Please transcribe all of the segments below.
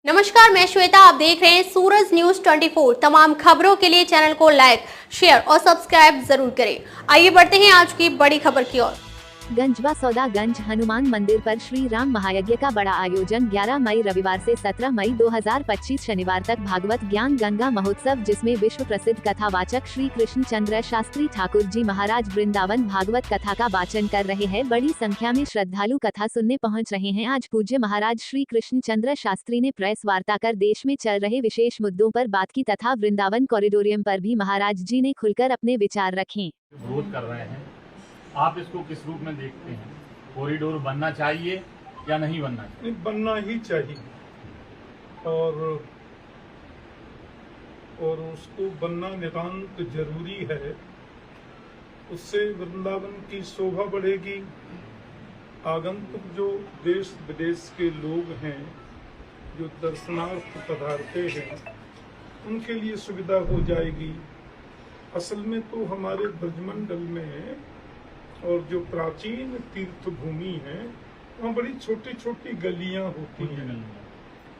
नमस्कार, मैं श्वेता। आप देख रहे हैं सूरज न्यूज 24। तमाम खबरों के लिए चैनल को लाइक, शेयर और सब्सक्राइब जरूर करें। आइए बढ़ते हैं आज की बड़ी खबर की ओर। गंजवा सौदागंज हनुमान मंदिर पर श्री राम महायज्ञ का बड़ा आयोजन 11 मई रविवार से 17 मई 2025 शनिवार तक भागवत ज्ञान गंगा महोत्सव, जिसमें विश्व प्रसिद्ध कथावाचक श्री कृष्ण चंद्र शास्त्री ठाकुर जी महाराज वृंदावन भागवत कथा का वाचन कर रहे हैं। बड़ी संख्या में श्रद्धालु कथा सुनने पहुंच रहे हैं। आज पूज्य महाराज श्री कृष्ण चंद्र शास्त्री ने प्रेस वार्ता कर देश में चल रहे विशेष मुद्दों पर बात की तथा वृंदावन कॉरिडोरियम पर भी महाराज जी ने खुलकर अपने विचार रखे। विरोध कर रहे हैं, आप इसको किस रूप में देखते हैं? कॉरिडोर बनना चाहिए या नहीं बनना चाहिए? नहीं, बनना ही चाहिए और उसको बनना नितांत जरूरी है। उससे वृंदावन की शोभा बढ़ेगी। आगंतुक जो देश विदेश के लोग हैं, जो दर्शनार्थ पधारते हैं, उनके लिए सुविधा हो जाएगी। असल में तो हमारे ब्रजमंडल में और जो प्राचीन तीर्थ भूमि है, वहाँ बड़ी छोटी छोटी गलियां होती हैं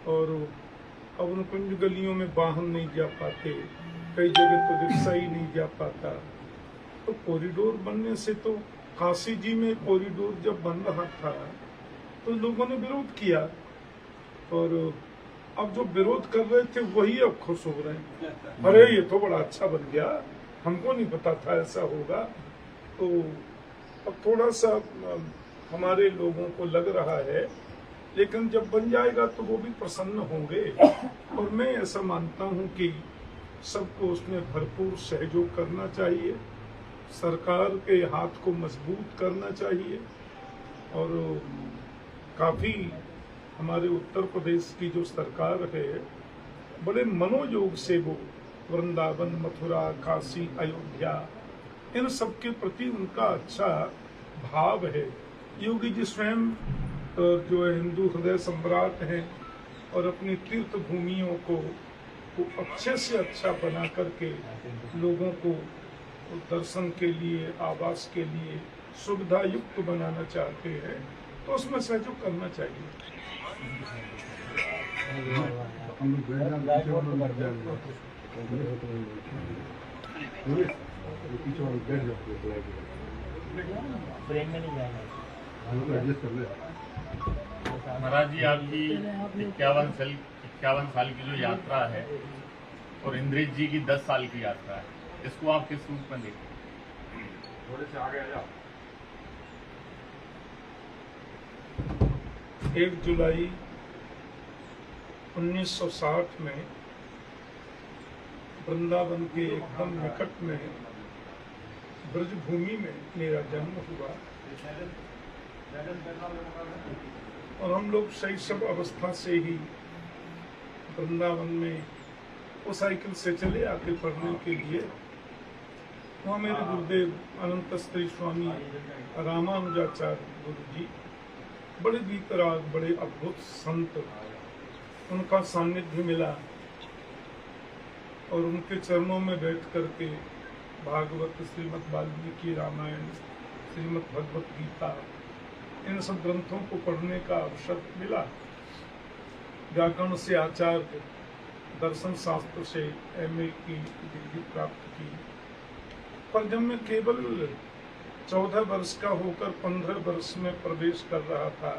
और अब उन कुंज गलियों में वाहन नहीं जा पाते, कई जगह तो रिक्शा ही नहीं जा पाता। तो कॉरिडोर बनने से तो काशी जी में कॉरिडोर जब बन रहा था तो लोगों ने विरोध किया और अब जो विरोध कर रहे थे वही अब खुश हो रहे हैं। अरे ये तो बड़ा अच्छा बन गया, हमको नहीं पता था ऐसा होगा। तो अब थोड़ा सा हमारे लोगों को लग रहा है, लेकिन जब बन जाएगा तो वो भी प्रसन्न होंगे। और मैं ऐसा मानता हूं कि सबको उसमें भरपूर सहयोग करना चाहिए, सरकार के हाथ को मजबूत करना चाहिए। और काफी हमारे उत्तर प्रदेश की जो सरकार है, बड़े मनोयोग से वो वृंदावन, मथुरा, काशी, अयोध्या, इन सब के प्रति उनका अच्छा भाव है। योगी जी स्वयं जो है हिंदू हृदय सम्राट हैं और अपनी तीर्थ भूमियों को अच्छे से अच्छा बना करके लोगों को दर्शन के लिए, आवास के लिए सुविधा युक्त बनाना चाहते हैं, तो उसमें सहयोग करना चाहिए। महाराज जी, आपकी 51 साल की जो यात्रा है और इंद्रेश जी की 10 साल की यात्रा है, इसको आप किस रूप में देखते हैं? थोड़े से आगे आ जाओ। 1 जुलाई 1960 में वृंदावन के एकदम निकट में ब्रजभूमि में मेरा जन्म हुआ और हम लोग शैशव अवस्था से ही वृंदावन में वो साइकिल से चले आते पढ़ने के लिए। वहाँ मेरे गुरुदेव अनंत श्री स्वामी रामानुजाचार्य गुरु जी, बड़े वीतराग, बड़े अद्भुत संत, उनका सानिध्य मिला और उनके चरणों में बैठ करके भागवत, श्रीमद् वाल्मीकि रामायण, श्रीमद् भगवत गीता, इन सब ग्रंथों को पढ़ने का अवसर मिला। व्याकरण से आचार्य, दर्शन शास्त्र से MA की डिग्री प्राप्त की। पर जब मैं केवल 14 वर्ष का होकर 15 वर्ष में प्रवेश कर रहा था,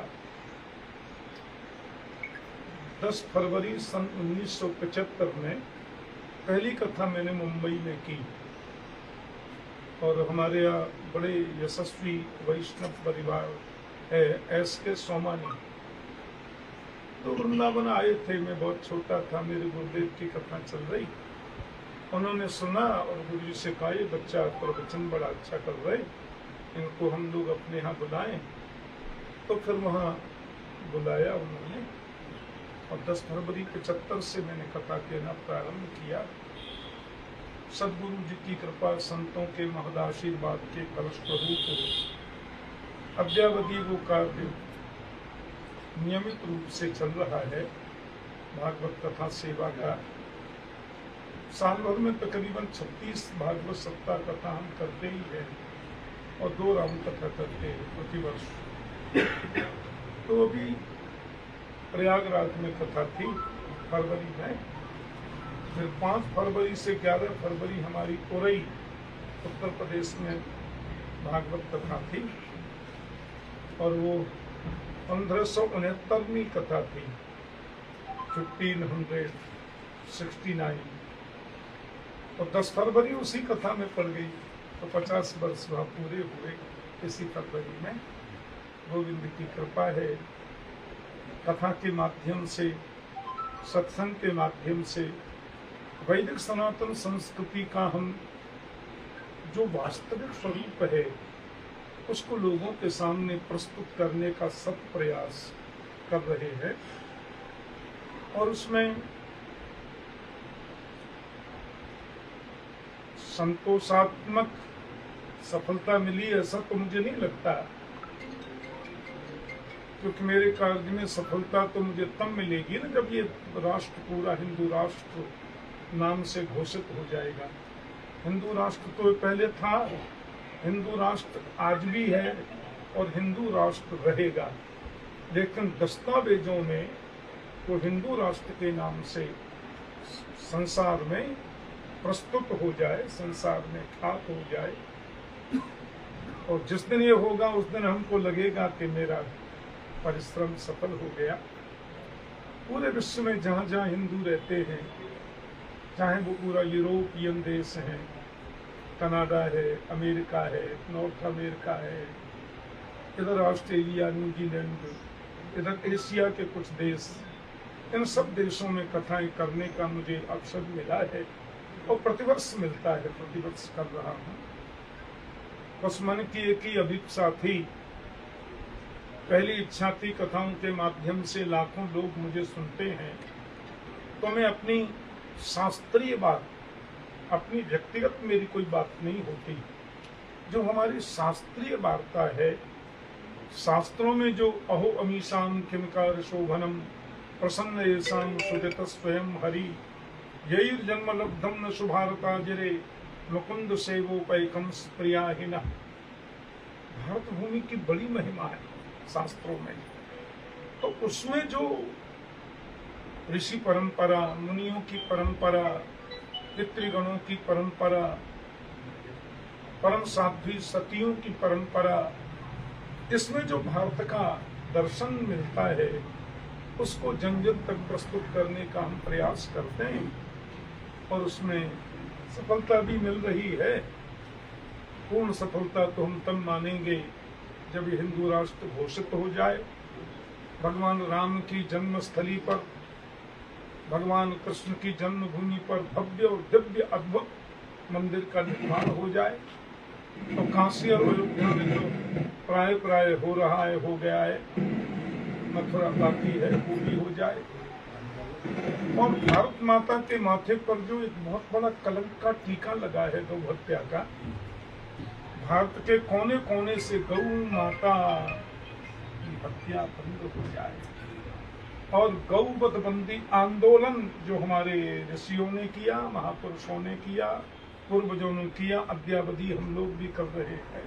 10 फरवरी सन 1975 में पहली कथा मैंने मुंबई में की और हमारे यहाँ बड़े यशस्वी वैष्णव परिवार है, SK सोमानी, तो वृंदावन आए थे। मैं बहुत छोटा था, मेरे गुरुदेव की कथा चल रही, उन्होंने सुना और गुरु जी से कहा, ये बच्चा प्रवचन बड़ा अच्छा कर रहे, इनको हम लोग अपने यहाँ बुलाएं। तो फिर वहाँ बुलाया उन्होंने और 10 फरवरी 75 से मैंने कथा कहना प्रारंभ किया। सदगुरु जी की कृपा, संतों के महदाशीर्वाद के फलस्वरूप अद्यावधि वो कार्य नियमित रूप से चल रहा है। भागवत कथा सेवा का साल भर में तकरीबन 36 भागवत सप्ताह कथा हम करते ही है और 2 राम कथा करते हैं प्रतिवर्ष। तो अभी प्रयागराज में कथा थी फरवरी में, फिर 5 फरवरी से 11 फरवरी हमारी उरई उत्तर प्रदेश में भागवत कथा थी, और वो 1569वीं कथा थी, 1569, और 10 फरवरी उसी कथा में पड़ गई, तो 50 वर्ष वहाँ पूरे हुए इसी फरवरी में। गोविंद की कृपा है, कथा के माध्यम से, सत्संग के माध्यम से वैदिक सनातन संस्कृति का हम जो वास्तविक स्वरूप है उसको लोगों के सामने प्रस्तुत करने का सत प्रयास कर रहे हैं, और उसमें संतोषात्मक सफलता मिली ऐसा तो मुझे नहीं लगता, क्योंकि मेरे कार्य में सफलता तो मुझे तब मिलेगी ना जब ये राष्ट्र पूरा हिंदू राष्ट्र नाम से घोषित हो जाएगा। हिंदू राष्ट्र तो पहले था, हिंदू राष्ट्र आज भी है और हिंदू राष्ट्र रहेगा, लेकिन दस्तावेजों में तो हिंदू राष्ट्र के नाम से संसार में प्रस्तुत हो जाए, संसार में ख्यात हो जाए, और जिस दिन ये होगा उस दिन हमको लगेगा कि मेरा परिश्रम सफल हो गया। पूरे विश्व में जहाँ जहाँ हिंदू रहते हैं, चाहे वो पूरा यूरोपियन देश है, कनाडा है, अमेरिका है, नॉर्थ अमेरिका है, इधर ऑस्ट्रेलिया, न्यूजीलैंड, इधर एशिया के कुछ देश, इन सब देशों में कथाएं करने का मुझे अवसर मिला है, और प्रतिवर्ष मिलता है, प्रतिवर्ष कर रहा हूँ। बस मन की एक ही अभिप्सा थी, पहली इच्छा थी कथाओं के माध्यम से लाखों लोग मुझे सुनते हैं, तो मैं अपनी शास्त्रीय बात, अपनी व्यक्तिगत मेरी कोई बात नहीं होती, जो हमारी शास्त्रीय वार्ता है, शास्त्रों में जो अहो अमीशाम किमकार शोभनम प्रसन्न येषाम सुजत स्वयं हरि यैर जन्म लब्धम न शुभारता जरे मुकुंद सेवोपैकम प्रियाहिना। भारत भूमि की बड़ी महिमा है शास्त्रों में, तो उसमें जो ऋषि परंपरा, मुनियों की परंपरा, पितृगणों की परंपरा, परम साध्वी सतियों की परंपरा, इसमें जो भारत का दर्शन मिलता है उसको जन जन तक प्रस्तुत करने का हम प्रयास करते हैं, और उसमें सफलता भी मिल रही है। पूर्ण सफलता तो हम तब मानेंगे जब ये हिंदू राष्ट्र घोषित हो जाए, भगवान राम की जन्मस्थली पर, भगवान कृष्ण की जन्मभूमि पर भव्य और दिव्य अद्भुत मंदिर का निर्माण हो जाए, तो काशी और अयोध्या में जो प्राय हो रहा है, हो गया है, मथुरा बाकी है, वो भी हो जाए। और भारत माता के माथे पर जो एक बहुत बड़ा कलंक का टीका लगा है गौ हत्या का, भारत के कोने कोने से गौ माता की हत्या बंद हो जाए, और गौवध बंदी आंदोलन जो हमारे ऋषियों ने किया, महापुरुषों ने किया, पूर्वजों ने किया, अद्यावधि हम लोग भी कर रहे हैं।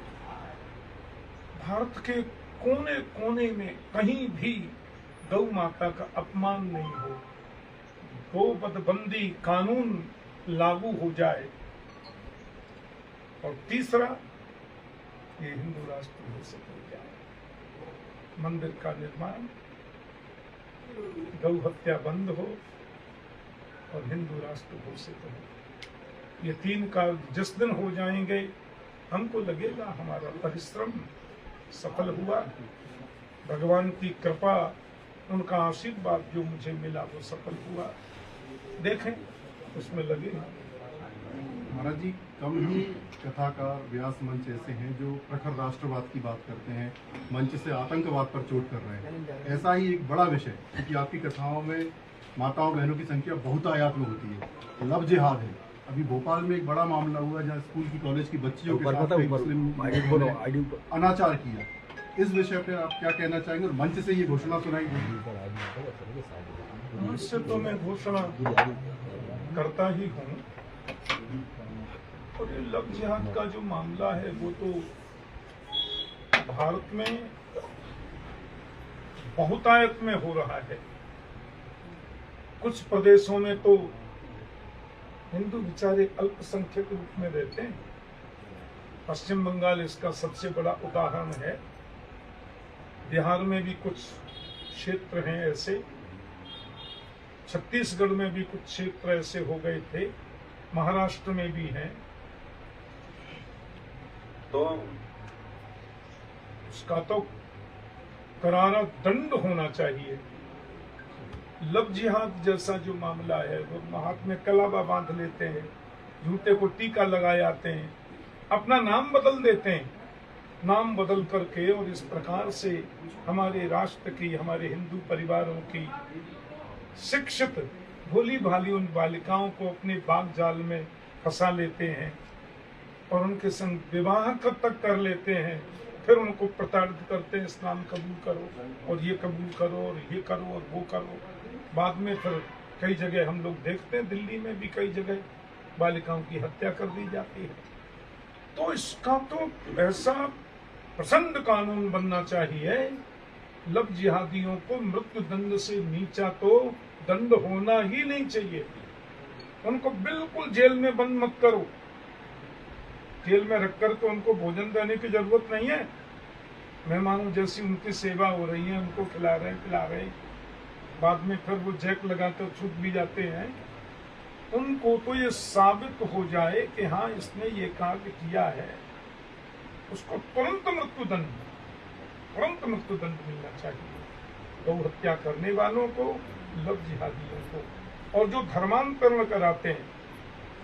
भारत के कोने कोने में कहीं भी गौ माता का अपमान नहीं हो, गौवध बंदी कानून लागू हो जाए, और तीसरा ये हिंदू राष्ट्र घोषित हो जाए, मंदिर का निर्माण, गौ हत्या बंद हो और हिंदू राष्ट्र घोषित हो। ये 3 कार्य जिस दिन हो जाएंगे हमको लगेगा हमारा परिश्रम सफल हुआ, भगवान की कृपा, उनका आशीर्वाद जो मुझे मिला वो सफल हुआ। देखें उसमें लगेगा। महाराज जी, कम ही कथाकार, व्यास मंच ऐसे हैं जो प्रखर राष्ट्रवाद की बात करते हैं, मंच से आतंकवाद पर चोट कर रहे हैं। ऐसा ही एक बड़ा विषय, क्योंकि आपकी कथाओं में माताओं बहनों की संख्या बहुतायत में होती है, लव जिहाद है। अभी भोपाल में एक बड़ा मामला हुआ जहाँ स्कूल की, कॉलेज की बच्चियों के साथ एक मुस्लिम ने अनाचार किया। इस विषय पर आप क्या कहना चाहेंगे, और मंच से ये घोषणा सुनाई गई? मंच से तो मैं घोषणा करता ही हूँ, और ये लव जिहाद का जो मामला है वो तो भारत में बहुतायत में हो रहा है। कुछ प्रदेशों में तो हिंदू बेचारे अल्पसंख्यक रूप में रहते हैं। पश्चिम बंगाल इसका सबसे बड़ा उदाहरण है। बिहार में भी कुछ क्षेत्र हैं ऐसे, छत्तीसगढ़ में भी कुछ क्षेत्र ऐसे हो गए थे, महाराष्ट्र में भी हैं। तो उसका तो करारा दंड होना चाहिए। लव जिहाद जैसा जो मामला है, वो हाथ में कलावा बांध लेते हैं, जूते को टीका लगाए आते हैं, अपना नाम बदल देते हैं, नाम बदल करके, और इस प्रकार से हमारे राष्ट्र की, हमारे हिंदू परिवारों की शिक्षित भोली भाली उन बालिकाओं को अपने बाग जाल में फंसा लेते हैं और उनके संग विवाह कब तक कर लेते हैं। फिर उनको प्रताड़ित करते हैं, इस्लाम कबूल करो और ये कबूल करो और ये करो और वो करो। बाद में फिर कई जगह हम लोग देखते हैं, दिल्ली में भी कई जगह बालिकाओं की हत्या कर दी जाती है। तो इसका तो ऐसा प्रचंड कानून बनना चाहिए, लव जिहादियों को मृत्यु दंड से नीचा तो दंड होना ही नहीं चाहिए। उनको बिल्कुल जेल में बंद मत करो। जेल में रखकर तो उनको भोजन देने की जरूरत नहीं है, मेहमानों जैसी उनकी सेवा हो रही है, उनको खिला रहे, बाद में फिर वो जैक लगाते छूट भी जाते हैं। उनको तो ये साबित हो जाए कि हाँ इसने ये कार्य किया है, उसको तुरंत मृत्यु दंड मिलना चाहिए। गौ हत्या करने वालों को, लव जिहादियों को, और जो धर्मांतरण कराते हैं,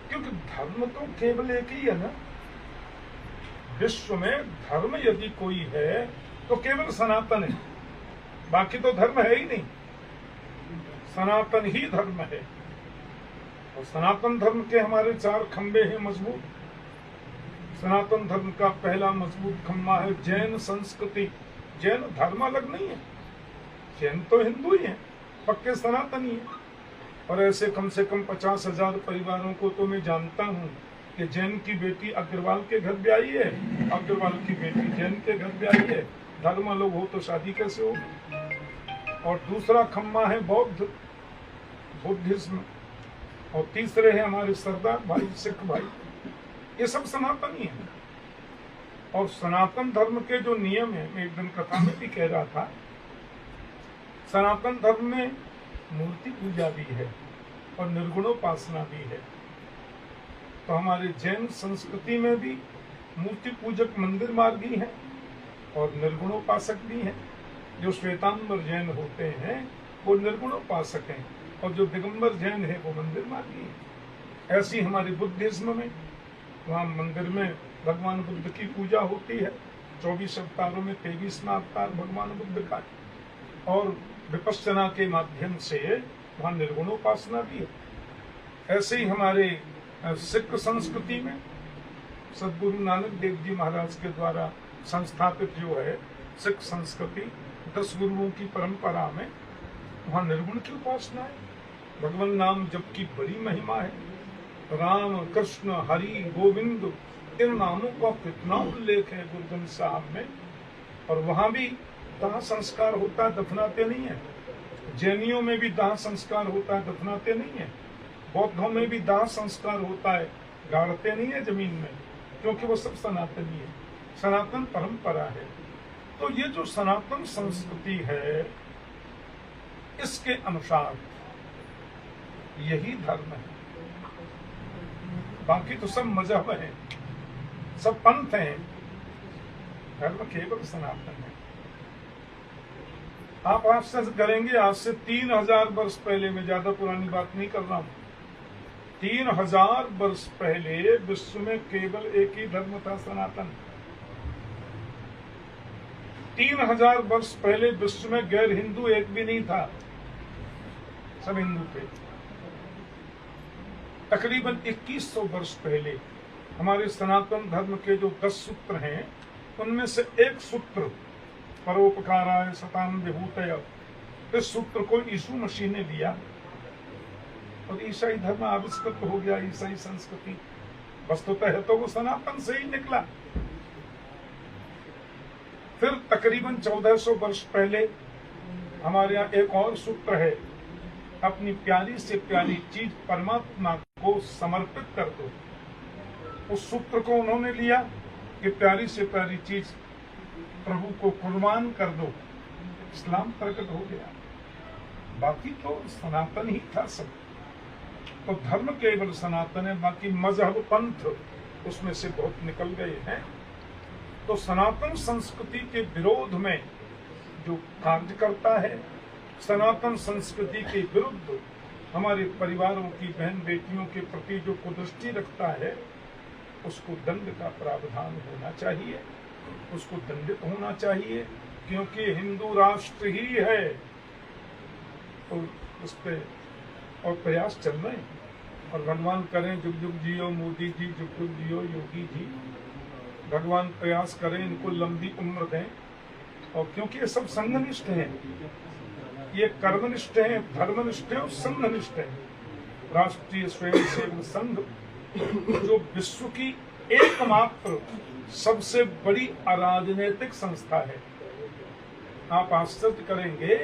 क्योंकि धर्म तो केवल एक ही है ना विश्व में। धर्म यदि कोई है तो केवल सनातन है, बाकी तो धर्म है ही नहीं। सनातन ही धर्म है, और सनातन धर्म के हमारे 4 खंबे हैं मजबूत। सनातन धर्म का पहला मजबूत खंबा है जैन संस्कृति। जैन धर्म अलग नहीं है, जैन तो हिंदू ही है, पक्के सनातनी है। और ऐसे कम से कम 50,000 परिवारों को तो मैं जानता हूँ कि जैन की बेटी अग्रवाल के घर भी आई है, अग्रवाल की बेटी जैन के घर भी आई है। धर्म अलग हो तो शादी कैसे होगी। और दूसरा खम्मा है बुद्धिज्म, और तीसरे हैं हमारे सरदार भाई, सिख भाई, ये सब सनातनी है। और सनातन धर्म के जो नियम है, मैं एक दिन कथा में भी कह रहा था, सनातन धर्म में मूर्ति पूजा भी है और निर्गुणोपासना भी है। तो हमारे जैन संस्कृति में भी मूर्ति पूजक मंदिर मार्गी हैं और निर्गुणोपासक भी हैं। जो श्वेतांबर जैन होते हैं वो निर्गुणोपासक हैं, और जो दिगंबर जैन है वो मंदिर मार्गी है। ऐसी हमारे बुद्धिज्म में, वहाँ मंदिर में भगवान बुद्ध की पूजा होती है। 24 अवतारों में 23वां अवतार भगवान बुद्ध का, और विपश्यना के माध्यम से वहाँ निर्गुणोपासना भी है। ऐसे ही हमारे सिख संस्कृति में सदगुरु नानक देव जी महाराज के द्वारा संस्थापित जो है सिख संस्कृति, 10 गुरुओं की परंपरा में, वहाँ निर्गुण की उपासना है। भगवान नाम जप की बड़ी महिमा है। राम, कृष्ण, हरि, गोविंद, इन नामों का कितना उल्लेख है गुरु ग्रंथ साहब में। और वहाँ भी दाह संस्कार होता है, दफनाते नहीं है। जैनियों में भी दाह संस्कार होता है, दफनाते नहीं है। बौद्धों में भी दाह संस्कार होता है, गाड़ते नहीं है जमीन में, क्योंकि वो सब सनातनी है, सनातन परंपरा है। तो ये जो सनातन संस्कृति है, इसके अनुसार यही धर्म है। बाकी तो सब मजहब है, सब पंथ हैं, धर्म केवल सनातन है। आप आपसे करेंगे आज से 3000 वर्ष पहले, मैं ज्यादा पुरानी बात नहीं कर रहा हूं, 3000 वर्ष पहले विश्व में केवल एक ही धर्म था, सनातन। 3000 वर्ष पहले विश्व में गैर हिंदू एक भी नहीं था, सब हिंदू थे। तकरीबन 2100 वर्ष पहले हमारे सनातन धर्म के जो 10 सूत्र हैं, उनमें से एक सूत्र परोपकाराय सताम विभूतय, इस सूत्र को यीशु मसीह ने दिया और ईसाई धर्म आविष्कृत हो गया, ईसाई संस्कृति। वस्तुतः है तो वो सनातन से ही निकला। फिर तकरीबन 1400 वर्ष पहले हमारे यहाँ एक और सूत्र है, अपनी प्यारी से प्यारी चीज परमात्मा को समर्पित कर दो। उस सूत्र को उन्होंने लिया कि प्यारी से प्यारी चीज प्रभु को कुर्बान कर दो, इस्लाम प्रकट हो गया। बाकी तो सनातन ही था सब। तो धर्म केवल सनातन है, बाकी मजहब पंथ उसमें से बहुत निकल गए हैं। तो सनातन संस्कृति के विरोध में जो कार्य करता है, सनातन संस्कृति के विरुद्ध हमारे परिवारों की बहन बेटियों के प्रति जो कुदृष्टि रखता है, उसको दंड का प्रावधान होना चाहिए, उसको दंडित होना चाहिए, क्योंकि हिंदू राष्ट्र ही है। तो उस पे और प्रयास चल रहे हैं, और भगवान करें जुग जुग जियो मोदी जी, जुग जुग जियो योगी जी। भगवान प्रयास करें, इनको लंबी उम्र दें। और क्योंकि ये सब संघनिष्ठ हैं, ये कर्मनिष्ठ हैं, धर्मनिष्ठ हैं और संघनिष्ठ हैं। राष्ट्रीय स्वयंसेवक संघ जो विश्व की एकमात्र सबसे बड़ी अराजनीतिक संस्था है। आप आश्चर्य करेंगे,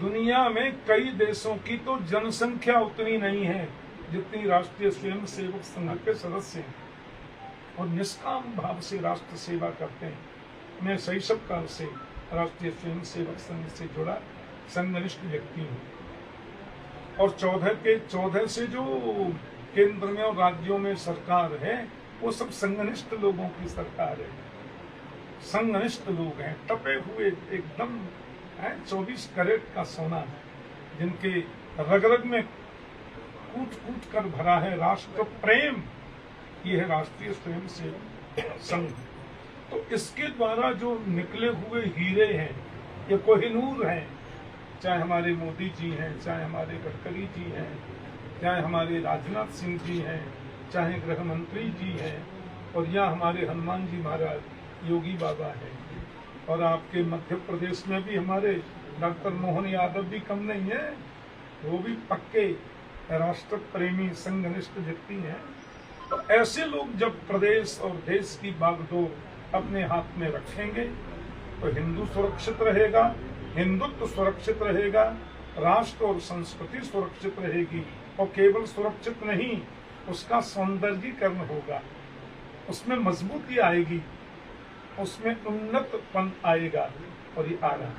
दुनिया में कई देशों की तो जनसंख्या उतनी नहीं है जितनी राष्ट्रीय स्वयंसेवक संघ के सदस्य हैं, और निष्काम भाव से राष्ट्र सेवा करते हैं। मैं शैशव काल से राष्ट्रीय स्वयंसेवक संघ से जुड़ा संघनिष्ठ व्यक्ति हूँ, और 14 से जो केंद्र में और राज्यों में सरकार है, वो सब संघनिष्ठ लोगों की सरकार है। संघनिष्ठ लोग हैं, टपे हुए एकदम 24 कैरेट का सोना, जिनके रग रग में कूट कूट कर भरा है राष्ट्र प्रेम। ये है राष्ट्रीय स्वयंसेवक संघ। तो इसके द्वारा जो निकले हुए हीरे हैं, ये कोहिनूर हैं, चाहे हमारे मोदी जी हैं, चाहे हमारे गडकरी जी हैं, चाहे हमारे राजनाथ सिंह जी हैं, चाहे गृह मंत्री जी हैं, और या हमारे हनुमान जी महाराज, योगी बाबा हैं। और आपके मध्य प्रदेश में भी हमारे डॉक्टर मोहन यादव भी कम नहीं है, वो भी पक्के राष्ट्र प्रेमी संघनिष्ठ व्यक्ति हैं। तो ऐसे लोग जब प्रदेश और देश की बागडोर अपने हाथ में रखेंगे, तो हिंदू सुरक्षित रहेगा, हिंदुत्व सुरक्षित रहेगा, राष्ट्र और संस्कृति सुरक्षित रहेगी। और केवल सुरक्षित नहीं, उसका सौंदर्यीकरण होगा, उसमें मजबूती आएगी, उसमें उन्नतपन आएगा, और ये आ रहा है।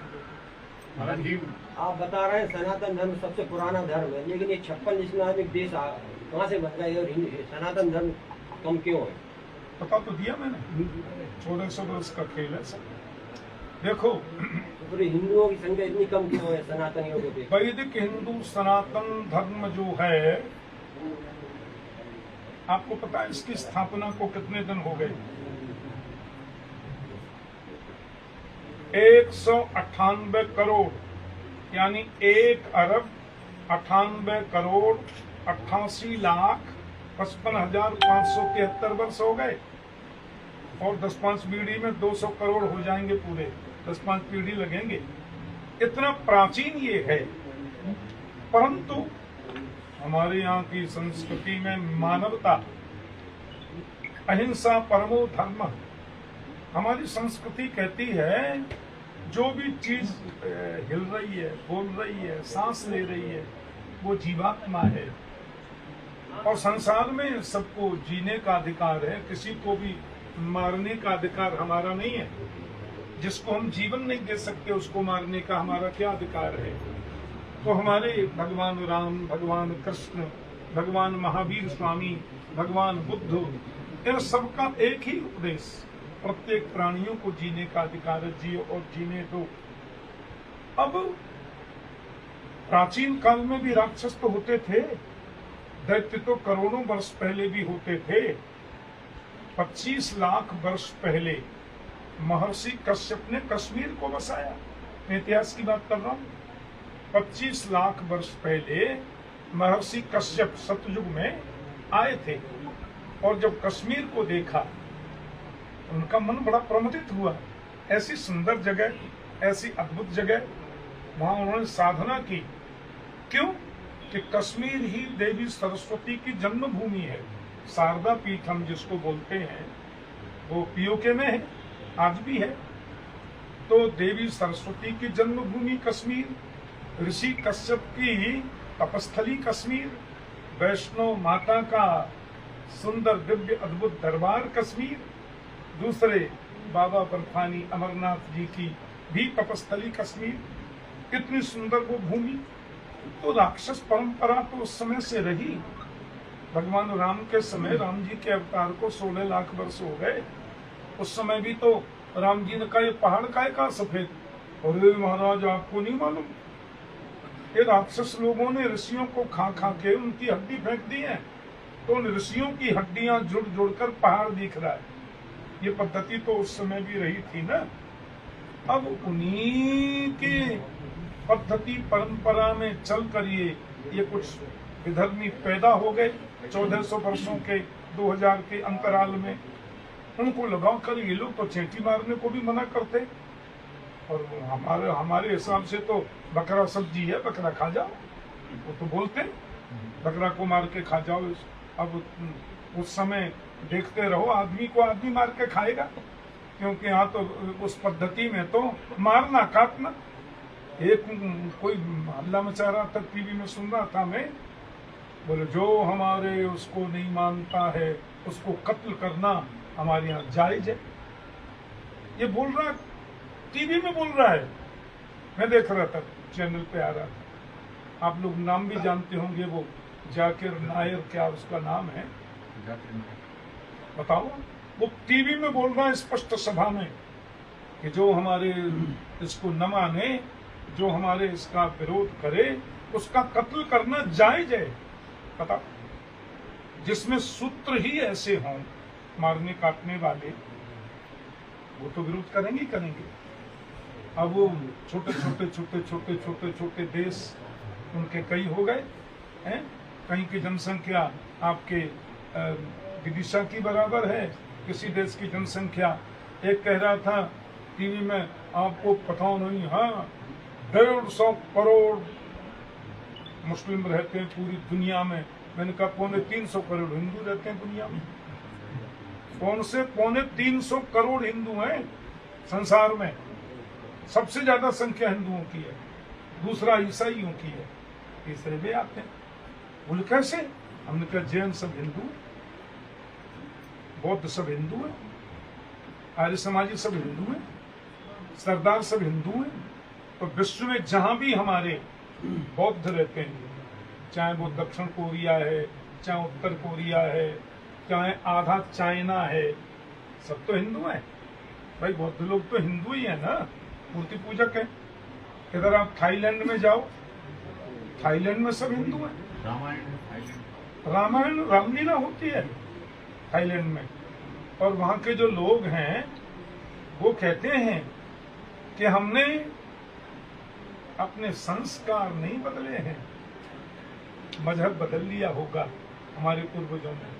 महाराज जी, आप बता रहे हैं सनातन धर्म सबसे पुराना धर्म है, लेकिन ये 56 इस्लामिक देश कहाँ से बन गए और सनातन धर्म कम क्यों है? पता तो दिया मैंने, 1400 वर्ष का खेल है सब। देखो, तो पूरे हिंदुओं की संख्या इतनी कम क्यों है सनातनियों के बीच? वैदिक हिंदू सनातन धर्म जो है, आपको पता है इसकी स्थापना को कितने दिन हो गए? 198 करोड़, यानी 1 अरब 98 करोड़ 88 लाख 55,573 वर्ष हो गए। और 10-5 पीढ़ी में 200 करोड़ हो जाएंगे पूरे, 10-5 पीढ़ी लगेंगे। इतना प्राचीन ये है। परंतु हमारे यहाँ की संस्कृति में मानवता, अहिंसा परमो धर्म, हमारी संस्कृति कहती है जो भी चीज हिल रही है, बोल रही है, सांस ले रही है, वो जीवात्मा है। और संसार में सबको जीने का अधिकार है, किसी को भी मारने का अधिकार हमारा नहीं है। जिसको हम जीवन नहीं दे सकते उसको मारने का हमारा क्या अधिकार है? तो हमारे भगवान राम, भगवान कृष्ण, भगवान महावीर स्वामी, भगवान बुद्ध, इन सबका एक ही उपदेश, प्रत्येक प्राणियों को जीने का अधिकार है, जियो और जीने दो। अब प्राचीन काल में भी राक्षस तो होते थे, दैत्य तो करोड़ों वर्ष पहले भी होते थे। 25 लाख वर्ष पहले महर्षि कश्यप ने कश्मीर को बसाया। मैं इतिहास की बात कर रहा हूँ। 25 लाख वर्ष पहले महर्षि कश्यप सतयुग में आए थे, और जब कश्मीर को देखा उनका मन बड़ा प्रमुदित हुआ। ऐसी सुंदर जगह, ऐसी अद्भुत जगह, वहां उन्होंने साधना की। क्यों? कि कश्मीर ही देवी सरस्वती की जन्मभूमि है। शारदा पीठ हम जिसको बोलते हैं, वो पीओके में है, आज भी है। तो देवी सरस्वती की जन्मभूमि कश्मीर, ऋषि कश्यप की तपस्थली कश्मीर, वैष्णो माता का सुंदर दिव्य अद्भुत दरबार कश्मीर, दूसरे बाबा बर्फानी अमरनाथ जी की भी तपस्थली कश्मीर, कितनी सुंदर वो भूमि। तो राक्षस परंपरा तो उस समय से रही। भगवान राम के समय, राम जी के अवतार को 16 लाख वर्ष हो गए। उस समय भी तो राम जी ने कहा ये पहाड़ का सफेद, और महाराज आपको नहीं मालूम, ये राक्षस लोगों ने ऋषियों को खा खा के उनकी हड्डी फेंक दी है, तो उन ऋषियों की हड्डियां जुड़ जुड़कर पहाड़ दिख रहा है। ये पद्धति तो उस समय भी रही थी ना। अब उन्हीं की पद्धति परंपरा में चलकर ये कुछ विधर्मी पैदा हो गए 1400 वर्षों के 2000 के अंतराल में। उनको लगाओ कर ये लोग तो चेंटी मारने को भी मना करते, और हमारे हिसाब से तो बकरा सब्जी है, बकरा खा जाओ, वो तो बोलते बकरा को मार के खा जाओ। अब उस समय देखते रहो, आदमी को आदमी मार के खाएगा, क्योंकि यहाँ तो उस पद्धति में तो मारना काटना। एक कोई हल्ला मचा रहा था, टीवी में सुन रहा था मैं, बोले जो हमारे उसको नहीं मानता है उसको कत्ल करना हमारे यहाँ जायज है। ये बोल रहा है, टीवी में बोल रहा है, मैं देख रहा था, चैनल पे आ रहा था। आप लोग नाम भी जानते होंगे, वो जाकिर नायर, क्या उसका नाम है बताओ। वो टीवी में बोल रहा है स्पष्ट सभा में कि जो हमारे इसको न माने, जो हमारे इसका विरोध करे, उसका कत्ल करना जायज है। पता, जिसमें सूत्र ही ऐसे हों मारने काटने वाले, वो तो विरोध करेंगे करेंगे। अब वो छोटे देश उनके कई हो गए हैं। कहीं की जनसंख्या आपके विदिशा की बराबर है, किसी देश की जनसंख्या। एक कह रहा था टीवी में, आपको पता नहीं, हाँ 150 करोड़ मुस्लिम रहते हैं पूरी दुनिया में। मैंने कहा 350 करोड़ हिंदू रहते हैं दुनिया में। 350 करोड़ हिंदू हैं संसार में। सबसे ज्यादा संख्या हिंदुओं की है, दूसरा ईसाइयों की है, तीसरे वे आते हैं। बोले कैसे? हमने कहा जैन सब हिंदू, बौद्ध सब हिंदू है, आर्य समाजी सब हिंदू है, सरदार सब हिंदू है। तो विश्व में जहां भी हमारे बौद्ध रहते हैं, चाहे वो दक्षिण कोरिया है, चाहे उत्तर कोरिया है, चाहे आधा चाइना है, सब तो हिंदू है भाई। बौद्ध लोग तो हिंदू ही है ना, मूर्ति पूजक है। इधर आप थाईलैंड में जाओ, थाईलैंड में सब हिंदू है। रामायण रामलीला होती है थाईलैंड में, और वहां के जो लोग हैं वो कहते हैं कि हमने अपने संस्कार नहीं बदले हैं, मजहब बदल लिया होगा हमारे पूर्वजों ने।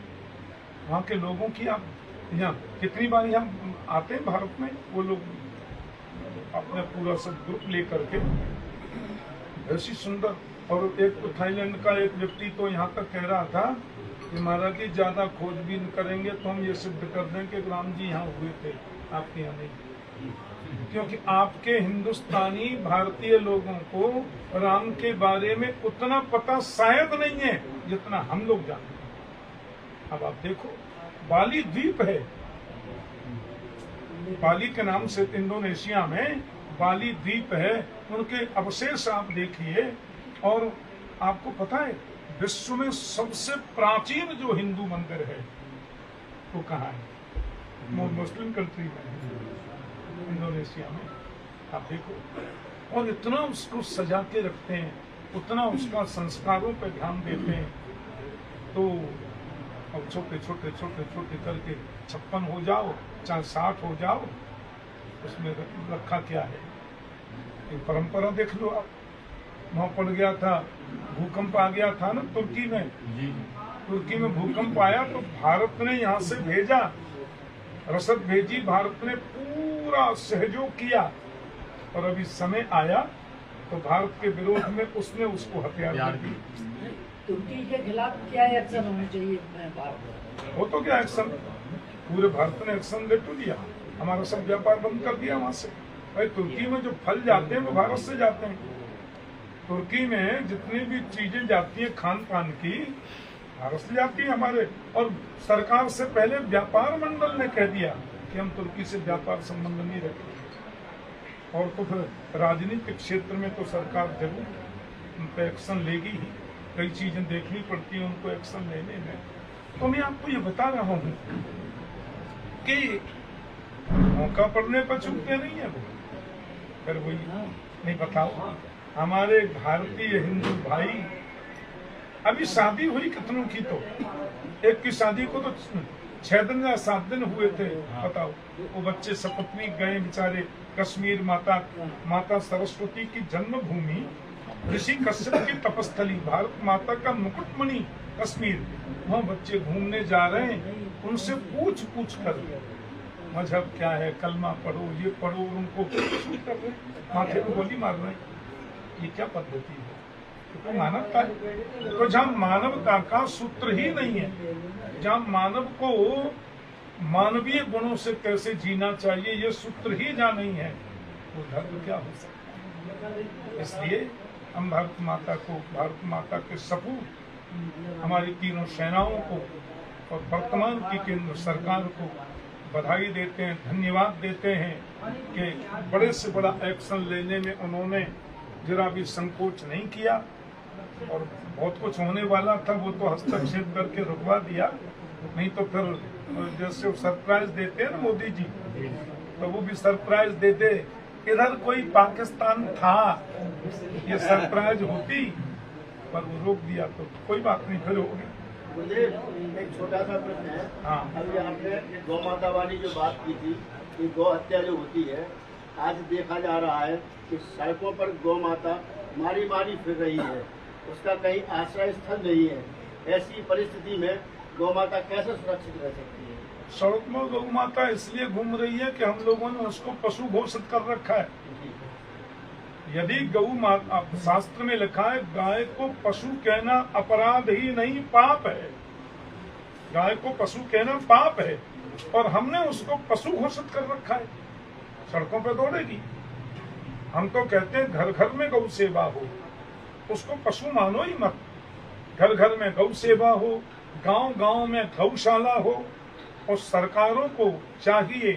वहाँ के लोगों की आप यहाँ कितनी बार हम आते हैं भारत में, वो लोग अपना पूरा सब ग्रुप लेकर के, ऐसी सुंदर। और एक तो थाईलैंड का एक व्यक्ति तो यहाँ तक कह रहा था कि महाराज जी ज्यादा खोजबीन करेंगे तो हम ये सिद्ध कर दें कि राम जी यहाँ हुए थे, आपके यहाँ नहीं। क्योंकि आपके हिंदुस्तानी भारतीय लोगों को राम के बारे में उतना पता शायद नहीं है जितना हम लोग जानते हैं। अब आप देखो, बाली द्वीप है, बाली के नाम से इंडोनेशिया में बाली द्वीप है, उनके अवशेष आप देखिए। और आपको पता है विश्व में सबसे प्राचीन जो हिंदू मंदिर है वो कहाँ है? मुस्लिम कंट्री में, इंडोनेशिया में। आप देखो, और इतना उसको सजा के रखते हैं, उतना उसका संस्कारों पर ध्यान देते हैं। तो अब छोटे करके 56 हो जाओ, चाहे 60 हो जाओ, उसमें रखा क्या है? एक परंपरा देख लो आप। वहाँ पड़ गया था, भूकंप आ गया था ना तुर्की में। तुर्की में भूकंप आया तो भारत ने यहाँ से भेजा, रसद भेजी, भारत ने पूरा सहयोग किया। और अभी समय आया तो भारत के विरोध में उसने उसको हथियार दे दी। तुर्की के खिलाफ क्या एक्शन होना चाहिए भारत? वो तो क्या एक्शन, पूरे भारत ने एक्शन ले तो लिया, हमारा सब व्यापार बंद कर दिया वहां से। भाई तुर्की में जो फल जाते हैं वो भारत से जाते हैं, तुर्की में जितनी भी चीजें जाती हैं खान पान की भारत से जाती है हमारे, और सरकार से पहले व्यापार मंडल ने कह दिया कि हम तुर्की से व्यापार संबंध नहीं रखेंगे। और तो फिर राजनीतिक क्षेत्र में तो सरकार जरूर उन पर एक्शन लेगी ही, कई चीजें देखनी पड़ती हैं उनको एक्शन लेने में। तो मैं आपको ये बता रहा हूँ कि मौका पड़ने पर चूकते नहीं है वो। फिर वही नहीं, बताओ हमारे भारतीय हिंदू भाई, अभी शादी हुई कितनों की, तो एक की शादी को तो 6 दिन या 7 दिन हुए थे, बताओ। वो बच्चे सपत्नीक गए बेचारे कश्मीर, माता सरस्वती की जन्मभूमि, ऋषि कश्यप की तपस्थली, भारत माता का मुकुटमणि कश्मीर, वहाँ बच्चे घूमने जा रहे हैं। उनसे पूछ कर मजहब क्या है, कलमा पढ़ो, ये पढ़ो, और उनको कर रहे, माथे को गोली मार रहे हैं। ये क्या पद्धति है? तो मानवता है। तो जहाँ मानवता का सूत्र ही नहीं है, जहाँ मानव को मानवीय गुणों से कैसे जीना चाहिए ये सूत्र ही जहाँ नहीं है, वो धर्म क्या हो सकता है? इसलिए हम भारत माता के सपूत हमारी तीनों सेनाओं को और वर्तमान की केंद्र सरकार को बधाई देते हैं, धन्यवाद देते हैं कि बड़े से बड़ा एक्शन लेने में उन्होंने जरा भी संकोच नहीं किया। और बहुत कुछ होने वाला था, वो तो हस्तक्षेप करके रुकवा दिया, नहीं तो फिर जैसे सरप्राइज देते हैं ना मोदी जी, तो वो भी सरप्राइज देते। इधर कोई पाकिस्तान था, ये सरप्राइज होती, पर वो रोक दिया, तो कोई बात नहीं, फिर होगी। मुझे एक छोटा सा प्रश्न है। हाँ। अभी आपने गौ माता वाली जो बात की थी कि गौ हत्या जो होती है, आज देखा जा रहा है कि सड़कों पर गौ माता मारी फिर रही है, उसका कहीं आश्रय स्थल नहीं है। ऐसी परिस्थिति में गौ माता कैसे सुरक्षित रह सकती है? सड़क में गौ माता इसलिए घूम रही है कि हम लोगों ने उसको पशु घोषित कर रखा है। यदि गौ माता, शास्त्र में लिखा है गाय को पशु कहना अपराध ही नहीं पाप है, गाय को पशु कहना पाप है, और हमने उसको पशु घोषित कर रखा है। सड़कों पर दौड़ेगी। हम तो कहते हैं घर घर में गौ सेवा हो, उसको पशु मानो ही मत। घर घर में गौ सेवा हो, गांव गांव में गौशाला हो, और सरकारों को चाहिए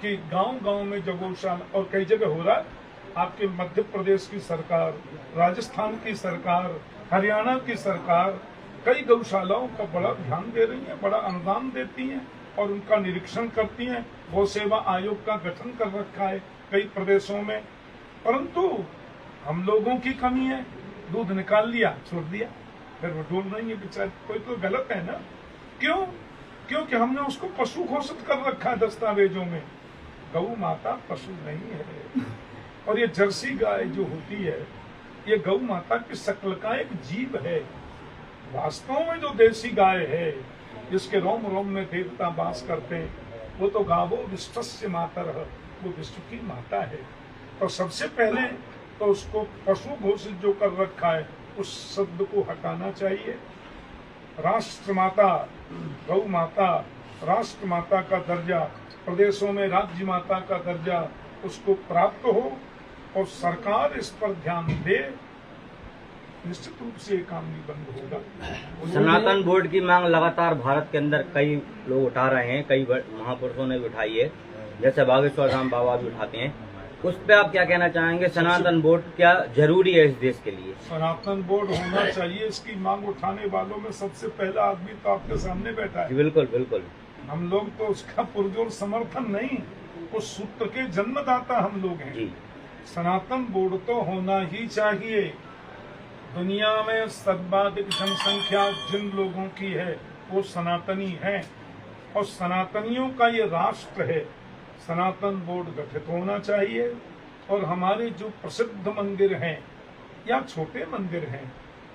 कि गांव गांव में जो गौशाला, और कई जगह हो रहा है, आपके मध्य प्रदेश की सरकार, राजस्थान की सरकार, हरियाणा की सरकार कई गौशालाओं का बड़ा ध्यान दे रही है, बड़ा अनुदान देती हैं और उनका निरीक्षण करती हैं। गौ सेवा आयोग का गठन कर रखा है कई प्रदेशों में, परंतु हम लोगों की कमी है। दूध निकाल लिया, छोड़ दिया, फिर वो डोल रही है बेचारे। कोई तो गलत है ना? क्यों? क्योंकि हमने उसको पशु घोषित कर रखा है दस्तावेजों में। गौ माता पशु नहीं है। और ये जर्सी गाय जो होती है, ये गौ माता की शक्ल का एक जीव है। वास्तव में जो देसी गाय है, जिसके रोम रोम में देवता वास करते हैं, वो तो गावो विश्वस्य मातरः, वो विश्व की माता है। तो सबसे पहले तो उसको पशु घोषित जो कर रखा है, उस शब्द को हटाना चाहिए। राष्ट्र माता, गौ माता, राष्ट्र माता का दर्जा, प्रदेशों में राज्य माता का दर्जा उसको प्राप्त हो, और सरकार इस पर ध्यान दे, निश्चित रूप से काम नहीं बंद होगा। सनातन बोर्ड की मांग लगातार भारत के अंदर कई लोग उठा रहे हैं, कई महापुरुषों ने भी उठाई है, जैसे बागेश्वर धाम बाबा भी उठाते हैं। उस पर आप क्या कहना चाहेंगे? सनातन बोर्ड क्या जरूरी है इस देश के लिए? सनातन बोर्ड होना चाहिए। इसकी मांग उठाने वालों में सबसे पहला आदमी तो आपके सामने बैठा है। बिल्कुल बिल्कुल। हम लोग तो उसका पुरजोर समर्थन नहीं, उस सूत्र के जन्मदाता हम लोग हैं जी। सनातन बोर्ड तो होना ही चाहिए। दुनिया में सर्वाधिक जनसंख्या जिन लोगों की है वो सनातनी हैं, और सनातनियों का ये राष्ट्र है। सनातन बोर्ड गठित होना चाहिए, और हमारे जो प्रसिद्ध मंदिर हैं या छोटे मंदिर हैं,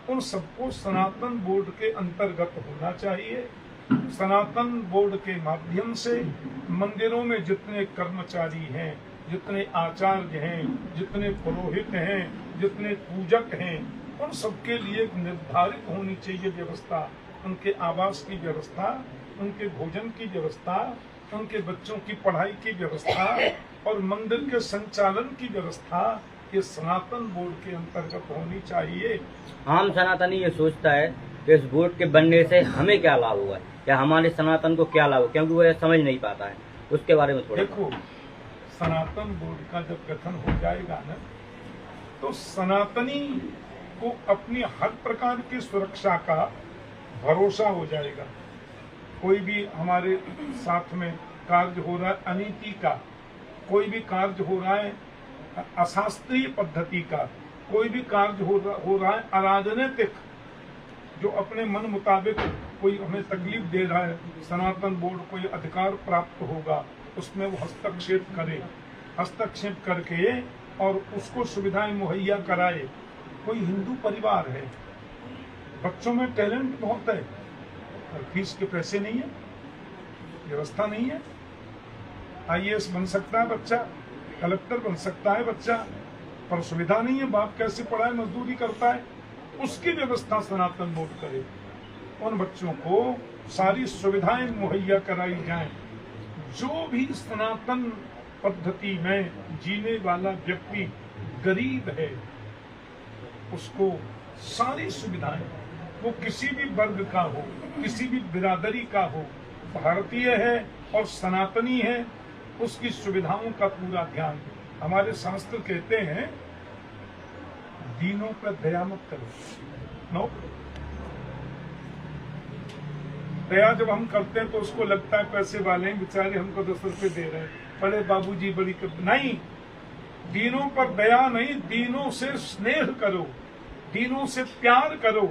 उन सबको सनातन बोर्ड के अंतर्गत होना चाहिए। सनातन बोर्ड के माध्यम से मंदिरों में जितने कर्मचारी हैं, जितने आचार्य हैं, जितने पुरोहित हैं, जितने पूजक हैं, उन सबके लिए निर्धारित होनी चाहिए व्यवस्था। उनके आवास की व्यवस्था, उनके भोजन की व्यवस्था, उनके बच्चों की पढ़ाई की व्यवस्था, और मंदिर के संचालन की व्यवस्था, ये सनातन बोर्ड के अंतर्गत होनी चाहिए। आम सनातनी ये सोचता है कि इस बोर्ड के बनने से हमें क्या लाभ हुआ है या हमारे सनातन को क्या लाभ, क्योंकि वो ये समझ नहीं पाता है। उसके बारे में थोड़ा देखो, सनातन बोर्ड का जब गठन हो जाएगा ना, तो सनातनी को अपनी हर प्रकार की सुरक्षा का भरोसा हो जाएगा। कोई भी हमारे साथ में कार्य हो रहा है अनीति का, कोई भी कार्य हो रहा है अशास्त्रीय पद्धति का, कोई भी कार्य हो रहा है अराजनीतिक, जो अपने मन मुताबिक कोई हमें तकलीफ दे रहा है, सनातन बोर्ड कोई अधिकार प्राप्त होगा उसमें वो हस्तक्षेप करे, हस्तक्षेप करके और उसको सुविधाएं मुहैया कराए। कोई हिंदू परिवार है, बच्चों में टैलेंट बहुत है, और फीस के पैसे नहीं है, व्यवस्था नहीं है। IAS बन सकता है बच्चा, कलेक्टर बन सकता है बच्चा, पर सुविधा नहीं है। बाप कैसे पढ़ाए, मजदूरी करता है, उसकी व्यवस्था सनातन बोर्ड करे। उन बच्चों को सारी सुविधाएं मुहैया कराई जाएं। जो भी सनातन पद्धति में जीने वाला व्यक्ति गरीब है, उसको सारी सुविधाएं, वो किसी भी वर्ग का हो, किसी भी बिरादरी का हो, भारतीय है और सनातनी है, उसकी सुविधाओं का पूरा ध्यान। हमारे शास्त्र कहते हैं दीनों पर दया मत करो। नो, दया जब हम करते हैं तो उसको लगता है पैसे वाले हैं, बेचारे हमको 10 रुपए दे रहे हैं, बड़े बाबूजी बड़ी नहीं, दीनों पर दया नहीं, दीनों से स्नेह करो, दीनों से प्यार करो,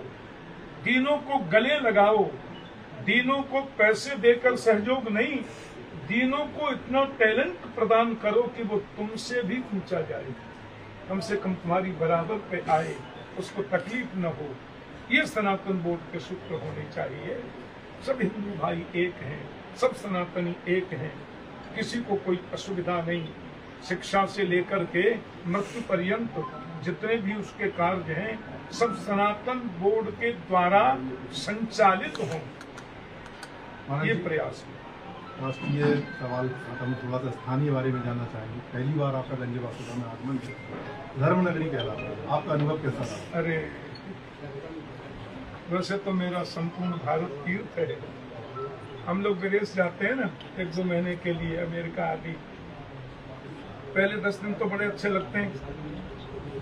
दीनों को गले लगाओ, दीनों को पैसे देकर सहयोग नहीं, दीनों को इतना टैलेंट प्रदान करो कि वो तुमसे भी ऊंचा जाए, कम से कम तुम्हारी बराबर पे आए, उसको तकलीफ न हो। ये सनातन बोर्ड के सूत्र होने चाहिए। सब हिंदू भाई एक हैं, सब सनातनी एक हैं, किसी को कोई असुविधा नहीं। शिक्षा से लेकर के मृत्यु पर्यंत जितने भी उसके कार्य हैं सब सनातन बोर्ड के द्वारा संचालित हों, ये प्रयास है। राष्ट्रीय सवाल हम थोड़ा सा स्थानीय बारे में जानना चाहेंगे। पहली बार आपका गंजबासुदा में आगमन किया, धर्मनगरी कहलाता है, आपका अनुभव कैसा रहा? अरे वैसे तो मेरा संपूर्ण भारत तीर्थ है। हम लोग विदेश जाते हैं ना 1-2 महीने के लिए, अमेरिका आदि, पहले 10 दिन तो बड़े अच्छे लगते हैं,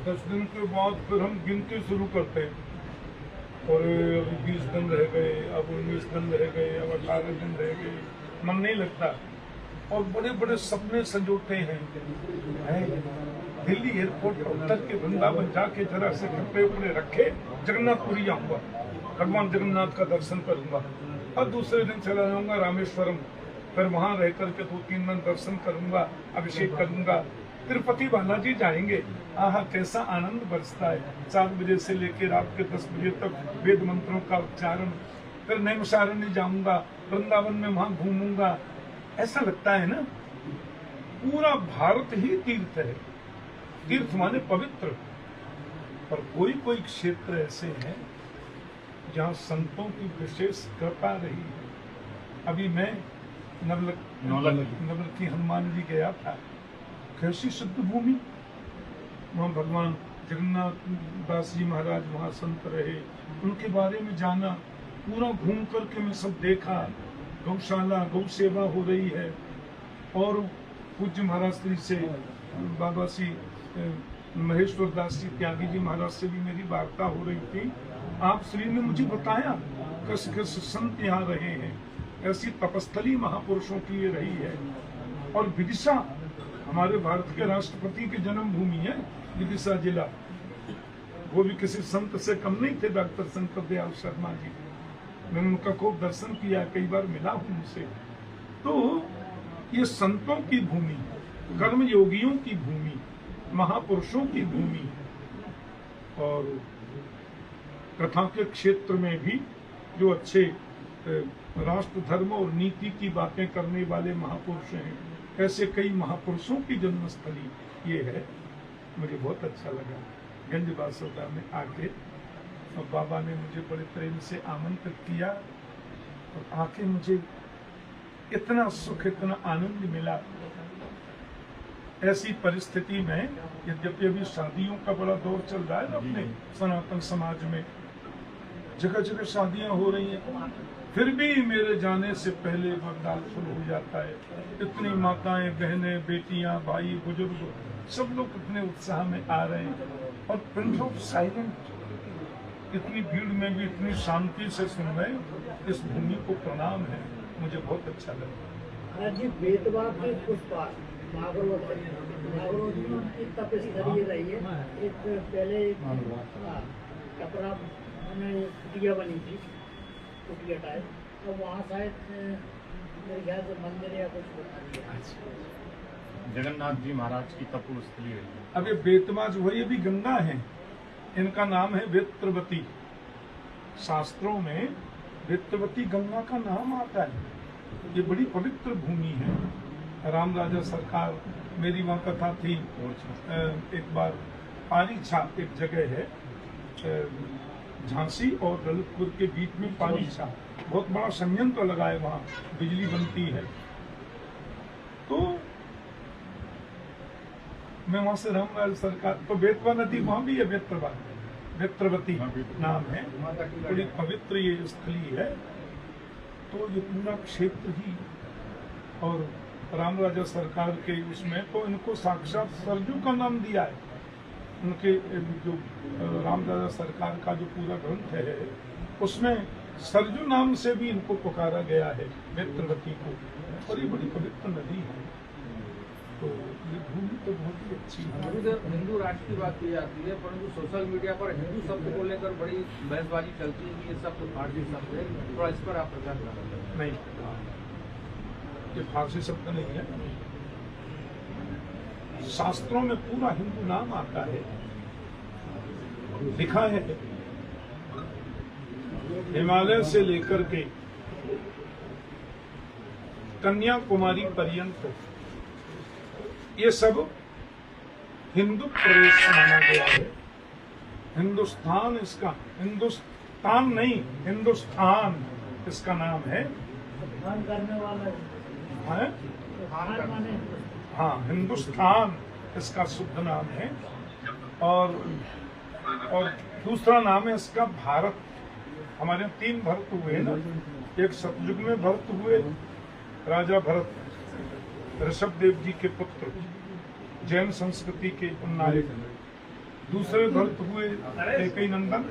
10 दिन के बाद फिर हम गिनती शुरू करते हैं, और अभी 20 दिन रह गए, अब 19 दिन रह गए, अब 18 दिन रह गए, मन नहीं लगता। और बड़े बड़े सपने संजोते हैं। दिल्ली एयरपोर्ट पर उतर के वृंदावन जाके जरा से कपड़े उपड़े रखे, जगन्नाथपुरी जाऊंगा, भगवान जगन्नाथ का दर्शन करूंगा, और दूसरे दिन चला जाऊंगा रामेश्वरम, फिर वहां रह करके 2-3 दिन दर्शन करूंगा, अभिषेक करूंगा, तिरुपति बालाजी जाएंगे। आहा, कैसा आनंद बरसता है। 4 बजे से लेकर रात के 10 बजे तक वेद मंत्रों का उच्चारण, फिर नैमिषारण्य जाऊंगा, वृंदावन में वहां घूमूंगा। ऐसा लगता है ना पूरा भारत ही तीर्थ है। तीर्थ माने पवित्र। पर कोई कोई क्षेत्र ऐसे हैं जहाँ संतों की विशेष कृपा रही है। अभी मैं नवलखी हनुमान जी गया था, कैसी शुद्ध भूमि, वहाँ भगवान जगन्नाथ दास जी महाराज वहाँ संत रहे, उनके बारे में जाना, पूरा घूम करके मैं सब देखा। गौशाला, गौ सेवा हो रही है, और पूज्य महाराज श्री से बाबा श्री महेश्वर दास जी त्यागी जी महाराज से भी मेरी वार्ता हो रही थी। आप श्री ने मुझे बताया कैसे कैसे संत यहाँ रहे हैं, ऐसी तपस्थली महापुरुषों की ये रही है। और विदिशा हमारे भारत के राष्ट्रपति की जन्मभूमि है, विदिशा जिला, वो भी किसी संत से कम नहीं थे, डॉक्टर शंकर दयाल शर्मा जी। मैंने उनका खूब दर्शन किया, कई बार मिला हूं उनसे। तो ये संतों की भूमि, कर्म योगियों की भूमि, महापुरुषों की भूमि, और कथा के क्षेत्र में भी जो अच्छे राष्ट्र धर्म और नीति की बातें करने वाले महापुरुष हैं, ऐसे कई महापुरुषों की जन्मस्थली ये है। मुझे बहुत अच्छा लगा गंजबासुदा में आके, और बाबा ने मुझे बड़े प्रेम से आमंत्रित किया, और आके मुझे इतना सुख, इतना आनंद मिला। ऐसी परिस्थिति में यद्यपि अभी शादियों का बड़ा दौर चल रहा है ना अपने सनातन समाज में, जगह जगह शादियां हो रही हैं, फिर भी मेरे जाने से पहले वरदान शुरू हो जाता है। इतनी माताएं, बहनें, बेटियां, भाई, बुजुर्ग सब लोग इतने उत्साह में आ रहे हैं और प्रिंस ऑफ साइलेंट इतनी भीड़ में भी इतनी शांति से सुन रहे। इस भूमि को प्रणाम है, मुझे बहुत अच्छा लगा। जी बेतवा के कुछ पास नागरोद में उनकी तपस्थली रही है। एक पहले कपड़ा कुटिया बनी थी, कुटिया टाइप, तो वहाँ शायद मेरे ख्याल से मंदिर या कुछ बना दिया। जगन्नाथ जी महाराज की तपो स्थली है। अब ये बेतवा जो है ये भी गंगा है, इनका नाम है वेत्रवती। शास्त्रों में वेत्रवती गंगा का नाम आता है। ये बड़ी पवित्र भूमि है। राम राजा सरकार, मेरी वहाँ कथा थी एक बार, पारीछा एक जगह है झांसी और ललितपुर के बीच में, पारीछा बहुत बड़ा संयंत्र लगा है, वहाँ बिजली बनती है। तो मैं वहां से रामराज सरकार, तो बेतवा नदी वहां भी है, वेत्रवती नाम है, बड़ी पवित्र ये स्थली है। तो ये पूरा क्षेत्र ही, और राम राजा सरकार के उसमें तो इनको साक्षात सरजू का नाम दिया है। उनके जो राम राजा सरकार का जो पूरा ग्रंथ है उसमें सरजू नाम से भी इनको पुकारा गया है, वेत्रवती को, और ये बड़ी पवित्र नदी है। तो ये भूमि तो बहुत ही अच्छी है। हिंदू राष्ट्र की बात की जाती है, परंतु सोशल मीडिया पर हिंदू शब्द को लेकर बड़ी बहसबाजी चलती है कि ये शब्द फारसी शब्द है, थोड़ा इस पर आप प्रकाश डालें। नहीं, ये फारसी शब्द नहीं है। शास्त्रों में पूरा हिंदू नाम आता है, लिखा है हिमालय से लेकर के कन्याकुमारी पर्यंत ये सब हिंदू प्रदेश माना गया है। हिंदुस्तान इसका, हिंदुस्तान नहीं, हिंदुस्तान इसका नाम है। करने वाला है? हाँ, हिंदुस्तान इसका शुद्ध नाम है। और दूसरा नाम है इसका भारत। हमारे यहाँ 3 भरत हुए ना, एक सतयुग में भरत हुए, राजा भरत, ऋषभ देव जी के पुत्र, जैन संस्कृति के उन्नायक। दूसरे भरत हुए कैकेयी नंदन,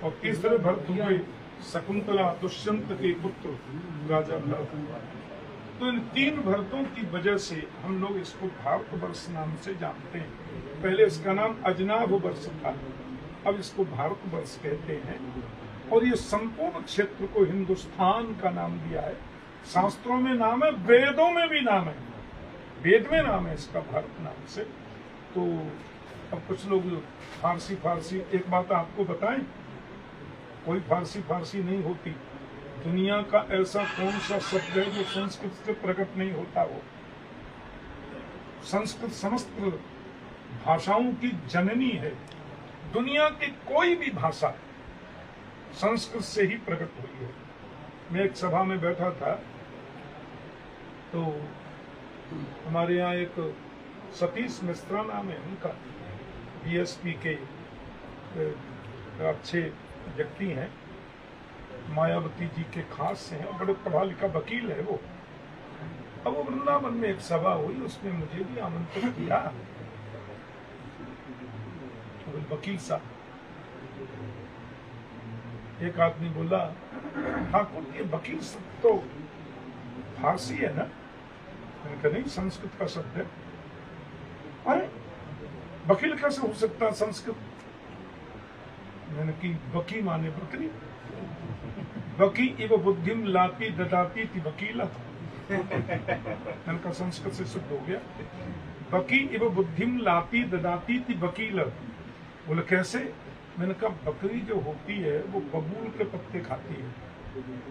और तीसरे भरत हुए शकुंतला दुष्यंत के पुत्र राजा भरत। तो इन 3 भरतों की वजह से हम लोग इसको भारतवर्ष नाम से जानते हैं। पहले इसका नाम अजनाभ वर्ष था, अब इसको भारतवर्ष कहते हैं। और ये संपूर्ण क्षेत्र को हिंदुस्तान का नाम दिया है। शास्त्रों में नाम है, वेदों में भी नाम है, वेद में नाम है इसका भारत नाम से। तो अब कुछ लोग फारसी, एक बात आपको बताएं, कोई फारसी नहीं होती। दुनिया का ऐसा कौन सा शब्द है जो संस्कृत से प्रकट नहीं होता हो। संस्कृत समस्त भाषाओं की जननी है। दुनिया की कोई भी भाषा संस्कृत से ही प्रकट हुई है। मैं एक सभा में बैठा था, तो हमारे यहाँ एक सतीश मिश्रा नाम है उनका, बीएसपी के अच्छे व्यक्ति हैं, मायावती जी के खास से हैं, बड़े पढ़ा लिखा वकील है वो। अब वो वृंदावन में एक सभा हुई, उसमें मुझे भी आमंत्रित किया, वकील साहब। एक आदमी बोला, ठाकुर ये वकील शब्द तो फारसी है ना? मैंने कहा नहीं, संस्कृत का शब्द है। अरे वकील कैसे हो सकता है संस्कृत? मैंने की वकी माने बकरी, वकी इव बुद्धिम लाती ददाती थी वकीला। मैंने कहा संस्कृत से शुद्ध हो गया। वकी इव बुद्धिम लाती ददाती थी वकीला। बोले कैसे? मैंने कहा बकरी जो होती है वो बबूल के पत्ते खाती है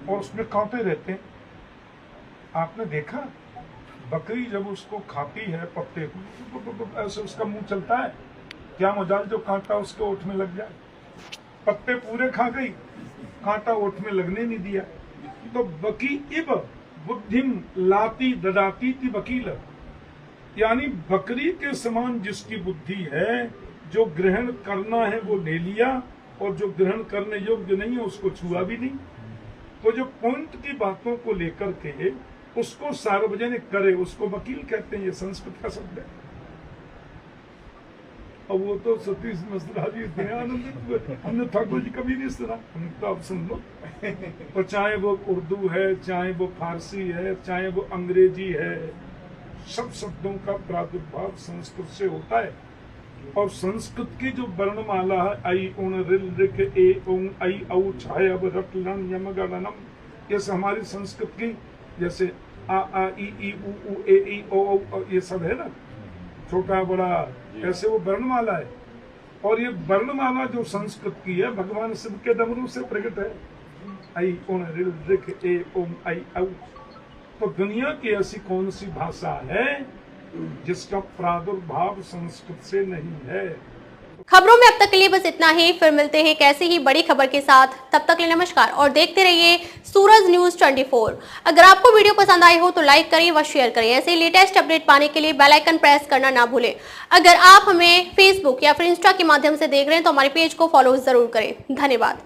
और उसमें कांटे रहते हैं। आपने देखा बकरी जब उसको खाती है पत्ते को, ऐसे उसका मुंह चलता है? क्या मजाल जो कांटा उसके ओठ में लग जाए। पत्ते पूरे खा गई, कांटा ओठ में लगने नहीं दिया। तो बकी इब बुद्धिम लाती ददाती थी वकील। यानी बकरी के समान जिसकी बुद्धि है, जो ग्रहण करना है वो ले लिया और जो ग्रहण करने योग्य नहीं है उसको छुआ भी नहीं। तो जो पॉइंट की बातों को लेकर के उसको सार्वजनिक करे उसको वकील कहते हैं। ये संस्कृत का शब्द है। अब वो तो सतीश मिश्रा जी इतने आनंदित हुए, हमने ठाकुर जी कभी नहीं सुना। हमने तो आप सुन लो। और चाहे वो उर्दू है, चाहे वो फारसी है, चाहे वो अंग्रेजी है, सब शब्दों का प्रादुर्भाव संस्कृत से होता है। और संस्कृत की जो वर्णमाला है, आई उण रिल ऋक ए उंग आई औ छाय अब रट लन यम गणनम, ये हमारी संस्कृत की जैसे आ ई उ ए ई ओ ये सब है ना, छोटा बड़ा, ऐसे वो वर्णमाला है। और ये वर्णमाला जो संस्कृत की है भगवान शिव के डमरू से प्रकट है। आई उण रिल ऋक ए उंग आई औ। तो दुनिया की ऐसी कौन सी भाषा है जिसका प्रादुर्भाव संस्कृत से नहीं है। खबरों में अब तक के लिए बस इतना ही। फिर मिलते हैं कैसी ही बड़ी खबर के साथ। तब तक के लिए नमस्कार और देखते रहिए सूरज न्यूज 24। अगर आपको वीडियो पसंद आई हो तो लाइक करिए व शेयर करिए। ऐसे लेटेस्ट अपडेट पाने के लिए बेल आइकन प्रेस करना ना भूलें। अगर आप हमें फेसबुक या फिर इंस्टा के माध्यम से देख रहे हैं तो हमारे पेज को फॉलो जरूर करें। धन्यवाद।